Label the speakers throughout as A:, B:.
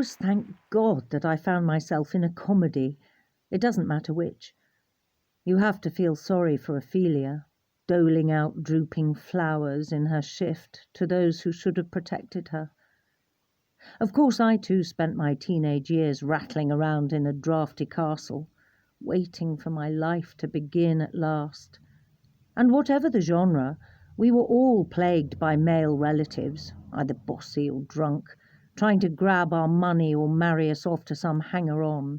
A: always thank God that I found myself in a comedy. It doesn't matter which. You have to feel sorry for Ophelia, doling out drooping flowers in her shift to those who should have protected her. Of course, I too spent my teenage years rattling around in a draughty castle, waiting for my life to begin at last. And whatever the genre, we were all plagued by male relatives, either bossy or drunk, trying to grab our money or marry us off to some hanger-on.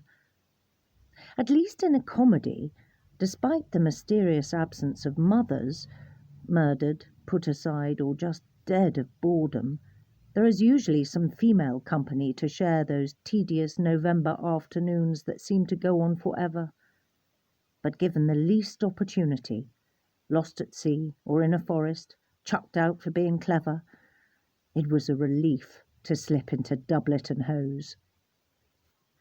A: At least in a comedy, despite the mysterious absence of mothers, murdered, put aside, or just dead of boredom, there is usually some female company to share those tedious November afternoons that seem to go on forever. But given the least opportunity, lost at sea or in a forest, chucked out for being clever, it was a relief to slip into doublet and hose.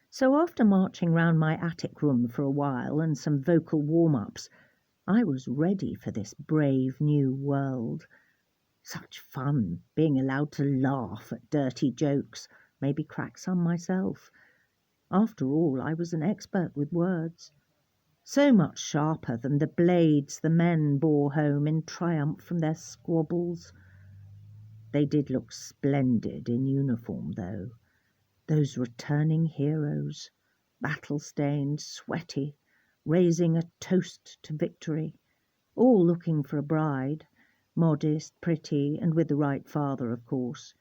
A: So after marching round my attic room for a while and some vocal warm-ups, I was ready for this brave new world. Such fun, being allowed to laugh at dirty jokes, maybe crack some myself. After all, I was an expert with words. So much sharper than the blades the men bore home in triumph from their squabbles. They did look splendid in uniform, though. Those returning heroes, battle-stained, sweaty, raising a toast to victory, all looking for a bride, modest, pretty, and with the right father, of course.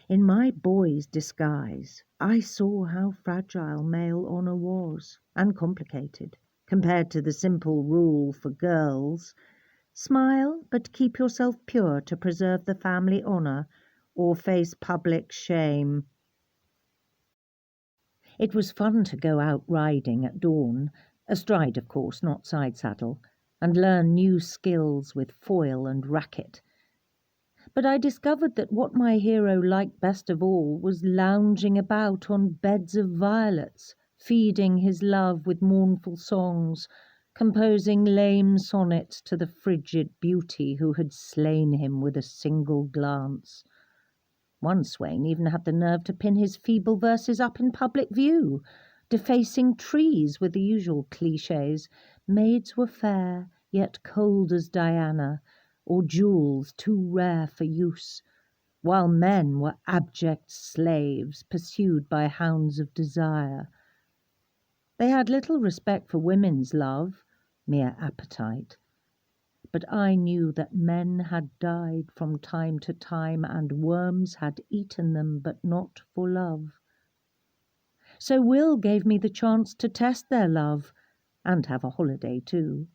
A: In my boy's disguise, I saw how fragile male honour was, and complicated, compared to the simple rule for girls: smile, but keep yourself pure to preserve the family honour, or face public shame. It was fun to go out riding at dawn, astride, of course, not side saddle, and learn new skills with foil and racket. But I discovered that what my hero liked best of all was lounging about on beds of violets, feeding his love with mournful songs, composing lame sonnets to the frigid beauty who had slain him with a single glance. One swain even had the nerve to pin his feeble verses up in public view, defacing trees with the usual clichés: maids were fair, yet cold as Diana, or jewels too rare for use, while men were abject slaves pursued by hounds of desire. They had little respect for women's love, mere appetite. But I knew that men had died from time to time, and worms had eaten them, but not for love. So Will gave me the chance to test their love, and have a holiday too,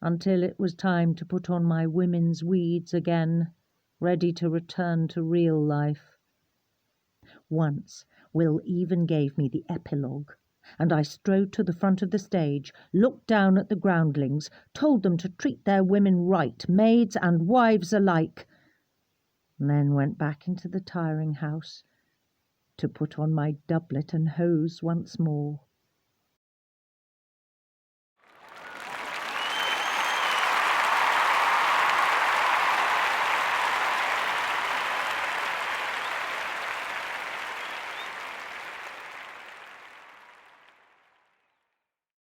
A: until it was time to put on my women's weeds again, ready to return to real life. Once Will even gave me the epilogue, and I strode to the front of the stage, looked down at the groundlings, told them to treat their women right, maids and wives alike, and then went back into the tiring house to put on my doublet and hose once more.